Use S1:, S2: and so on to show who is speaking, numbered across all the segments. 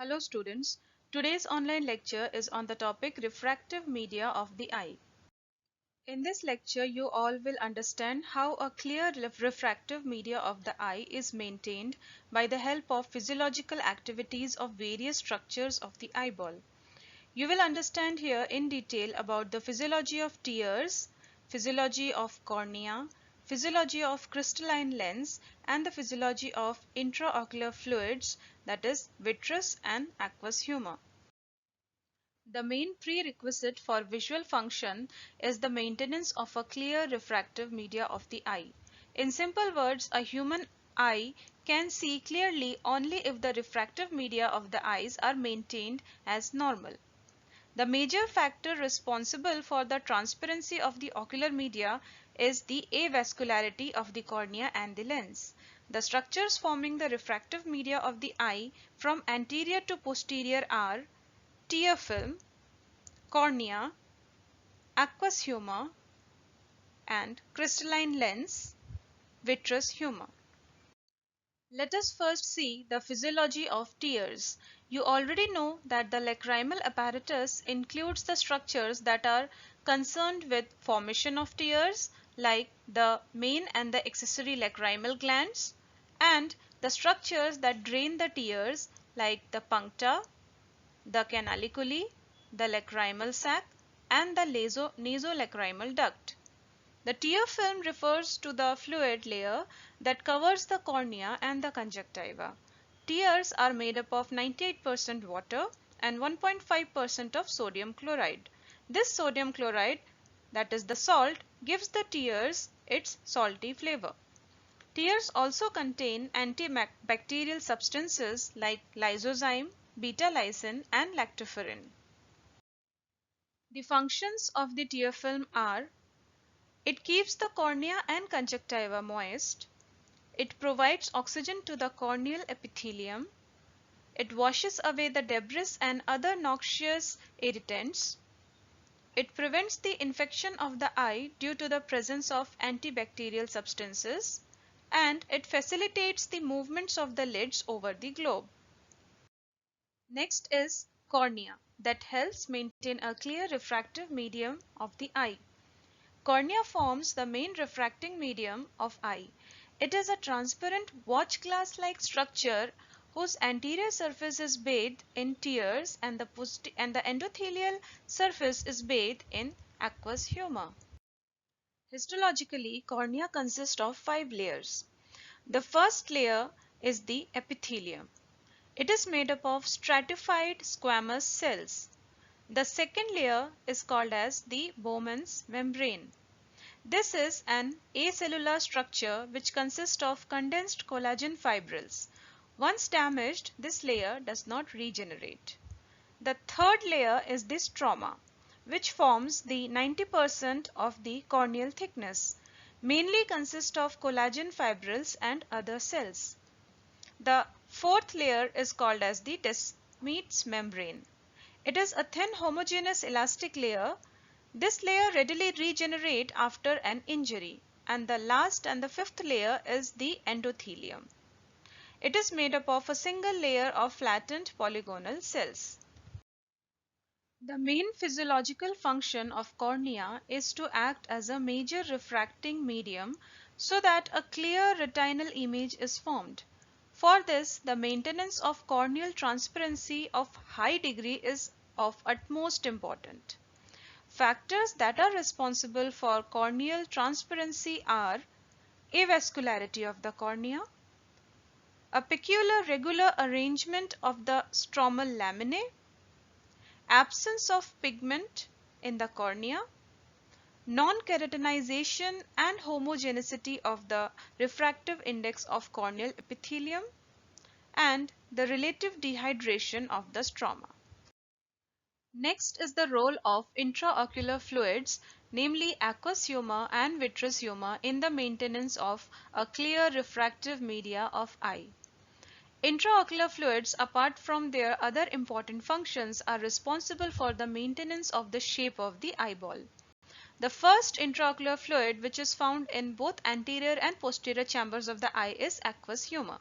S1: Hello students, today's online lecture is on the topic refractive media of the eye. In this lecture you all will understand how a clear refractive media of the eye is maintained by the help of physiological activities of various structures of the eyeball. You will understand here in detail about the physiology of tears, physiology of cornea, physiology of crystalline lens and the physiology of intraocular fluids, that is vitreous and aqueous humor. The main prerequisite for visual function is the maintenance of a clear refractive media of the eye. In simple words, a human eye can see clearly only if the refractive media of the eyes are maintained as normal. The major factor responsible for the transparency of the ocular media is the avascularity of the cornea and the lens. The structures forming the refractive media of the eye from anterior to posterior are tear film, cornea, aqueous humor, and crystalline lens, vitreous humor. Let us first see the physiology of tears. You already know that the lacrimal apparatus includes the structures that are concerned with formation of tears, like the main and the accessory lacrimal glands, and the structures that drain the tears, like the puncta, the canaliculi, the lacrimal sac, and the nasolacrimal duct. The tear film refers to the fluid layer that covers the cornea and the conjunctiva. Tears are made up of 98% water and 1.5% of sodium chloride. This sodium chloride, that is the salt, gives the tears its salty flavor. Tears also contain antibacterial substances like lysozyme, beta-lysine and lactoferrin. The functions of the tear film are: it keeps the cornea and conjunctiva moist. It provides oxygen to the corneal epithelium. It washes away the debris and other noxious irritants. It prevents the infection of the eye due to the presence of antibacterial substances. And it facilitates the movements of the lids over the globe. Next is cornea, that helps maintain a clear refractive medium of the eye. Cornea forms the main refracting medium of eye. It is a transparent watch glass-like structure whose anterior surface is bathed in tears and the endothelial surface is bathed in aqueous humor. Histologically, cornea consists of 5 layers. The first layer is the epithelium. It is made up of stratified squamous cells. The second layer is called as the Bowman's membrane. This is an acellular structure which consists of condensed collagen fibrils. Once damaged, this layer does not regenerate. The third layer is the stroma, which forms the 90% of the corneal thickness, mainly consists of collagen fibrils and other cells. The fourth layer is called as the Descemet's membrane. It is a thin homogeneous elastic layer. This layer readily regenerates after an injury, and the last and the fifth layer is the endothelium. It is made up of a single layer of flattened polygonal cells. The main physiological function of cornea is to act as a major refracting medium so that a clear retinal image is formed. For this, the maintenance of corneal transparency of high degree is of utmost importance. Factors that are responsible for corneal transparency are avascularity of the cornea, a peculiar regular arrangement of the stromal laminae, absence of pigment in the cornea, non-keratinization and homogeneity of the refractive index of corneal epithelium, and the relative dehydration of the stroma. Next is the role of intraocular fluids, namely aqueous humor and vitreous humor, in the maintenance of a clear refractive media of eye. Intraocular fluids, apart from their other important functions, are responsible for the maintenance of the shape of the eyeball. The first intraocular fluid, which is found in both anterior and posterior chambers of the eye, is aqueous humor.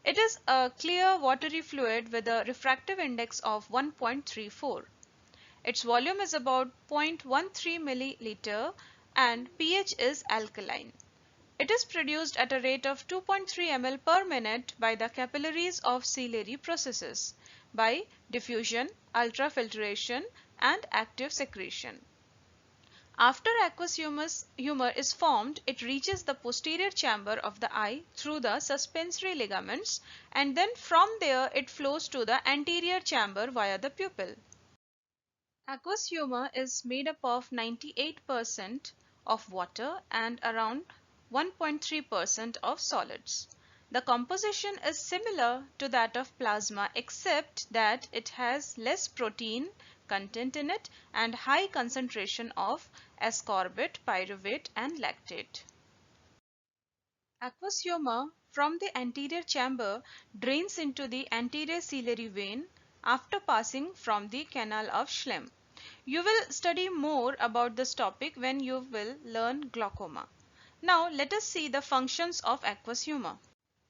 S1: It is a clear watery fluid with a refractive index of 1.34. Its volume is about 0.13 milliliter and pH is alkaline. It is produced at a rate of 2.3 ml per minute by the capillaries of ciliary processes by diffusion, ultrafiltration and active secretion. After aqueous humor is formed, it reaches the posterior chamber of the eye through the suspensory ligaments, and then from there it flows to the anterior chamber via the pupil. Aqueous humor is made up of 98% of water and around 1.3% of solids. The composition is similar to that of plasma except that it has less protein content in it and high concentration of ascorbate, pyruvate and lactate. Aqueous humor from the anterior chamber drains into the anterior ciliary vein after passing from the canal of Schlemm. You will study more about this topic when you will learn glaucoma. Now let us see the functions of aqueous humor.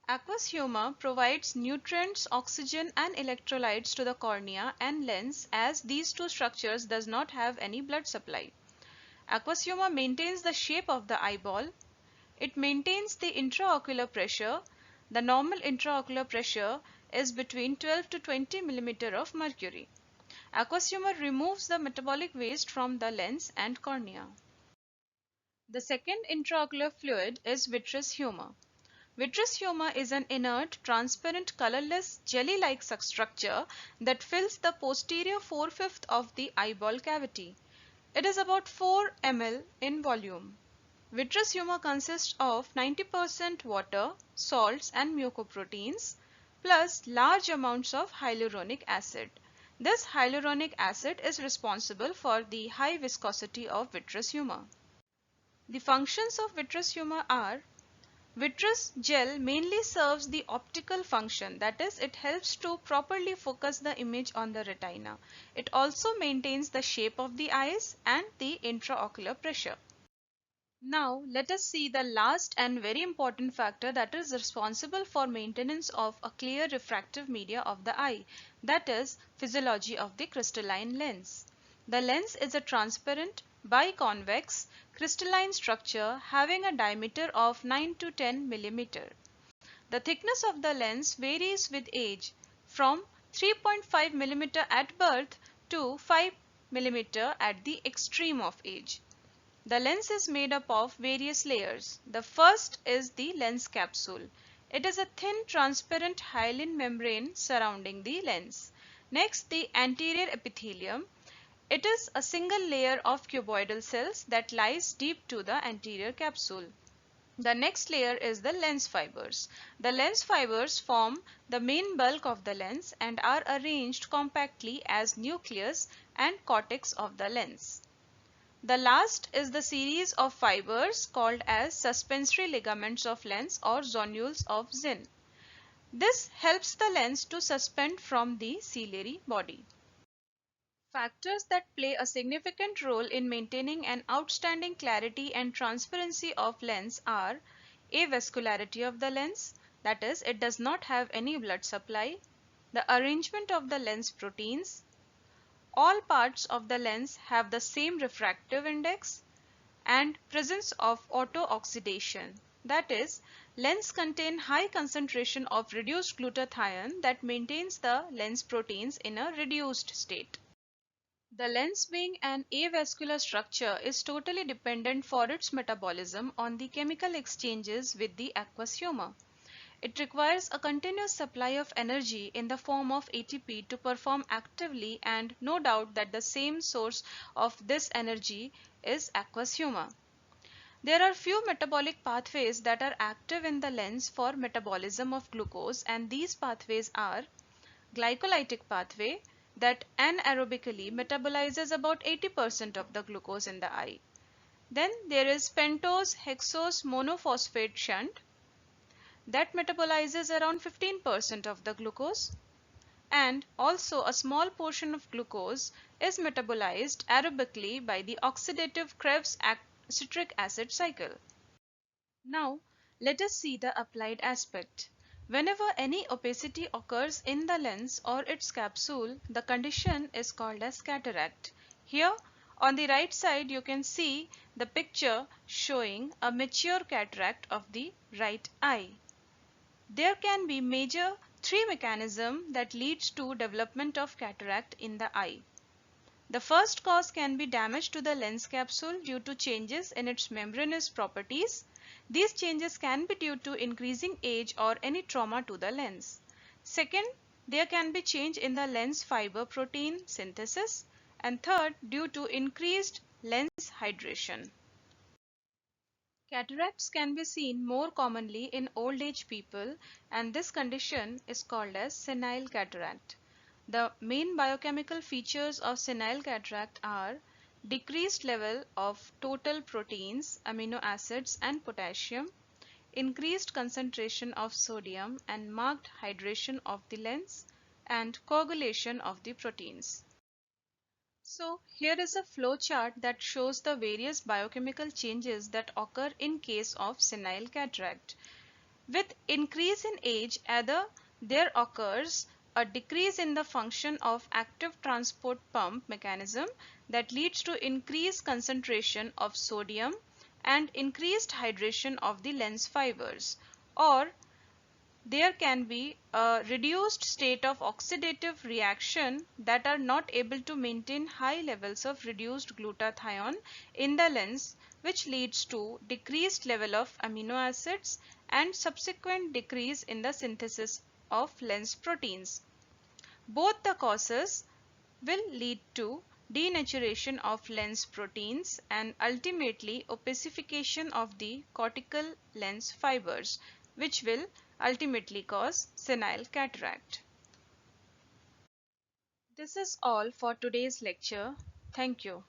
S1: Aqueous humor provides nutrients, oxygen and electrolytes to the cornea and lens as these two structures does not have any blood supply. Aqueous humor maintains the shape of the eyeball. It maintains the intraocular pressure. The normal intraocular pressure is between 12 to 20 mm of mercury. Aqueous humor removes the metabolic waste from the lens and cornea. The second intraocular fluid is vitreous humor. Vitreous humor is an inert, transparent, colorless, jelly-like structure that fills the posterior 4/5 of the eyeball cavity. It is about 4 ml in volume. Vitreous humor consists of 90% water, salts and mucoproteins plus large amounts of hyaluronic acid. This hyaluronic acid is responsible for the high viscosity of vitreous humor. The functions of vitreous humor are: vitreous gel mainly serves the optical function, that is, it helps to properly focus the image on the retina. It also maintains the shape of the eyes and the intraocular pressure. Now let us see the last and very important factor that is responsible for maintenance of a clear refractive media of the eye, that is physiology of the crystalline lens. The lens is a transparent, biconvex, crystalline structure having a diameter of 9 to 10 mm. The thickness of the lens varies with age from 3.5 mm at birth to 5 mm at the extreme of age. The lens is made up of various layers. The first is the lens capsule. It is a thin transparent hyaline membrane surrounding the lens. Next, the anterior epithelium. It is a single layer of cuboidal cells that lies deep to the anterior capsule. The next layer is the lens fibers. The lens fibers form the main bulk of the lens and are arranged compactly as nucleus and cortex of the lens. The last is the series of fibers called as suspensory ligaments of lens or zonules of Zinn. This helps the lens to suspend from the ciliary body. Factors that play a significant role in maintaining an outstanding clarity and transparency of lens are avascularity of the lens, that is, it does not have any blood supply, the arrangement of the lens proteins, all parts of the lens have the same refractive index, and presence of auto-oxidation. That is, lens contain high concentration of reduced glutathione that maintains the lens proteins in a reduced state. The lens being an avascular structure is totally dependent for its metabolism on the chemical exchanges with the aqueous humor. It requires a continuous supply of energy in the form of ATP to perform actively, and no doubt that the same source of this energy is aqueous humor. There are few metabolic pathways that are active in the lens for metabolism of glucose, and these pathways are glycolytic pathway that anaerobically metabolizes about 80% of the glucose in the eye. Then there is pentose hexose monophosphate shunt that metabolizes around 15% of the glucose, and also a small portion of glucose is metabolized aerobically by the oxidative Krebs citric acid cycle. Now let us see the applied aspect. Whenever any opacity occurs in the lens or its capsule, the condition is called as cataract. Here on the right side you can see the picture showing a mature cataract of the right eye. There can be major three mechanisms that leads to development of cataract in the eye. The first cause can be damage to the lens capsule due to changes in its membranous properties. These changes can be due to increasing age or any trauma to the lens. Second, there can be change in the lens fiber protein synthesis. And third, due to increased lens hydration. Cataracts can be seen more commonly in old age people, and this condition is called as senile cataract. The main biochemical features of senile cataract are decreased level of total proteins, amino acids and potassium, increased concentration of sodium and marked hydration of the lens, and coagulation of the proteins. So here is a flow chart that shows the various biochemical changes that occur in case of senile cataract. With increase in age, either there occurs a decrease in the function of active transport pump mechanism that leads to increased concentration of sodium and increased hydration of the lens fibers, or there can be a reduced state of oxidative reaction that are not able to maintain high levels of reduced glutathione in the lens, which leads to decreased level of amino acids and subsequent decrease in the synthesis of lens proteins. Both the causes will lead to denaturation of lens proteins and ultimately opacification of the cortical lens fibers, which will ultimately cause senile cataract. This is all for today's lecture. Thank you.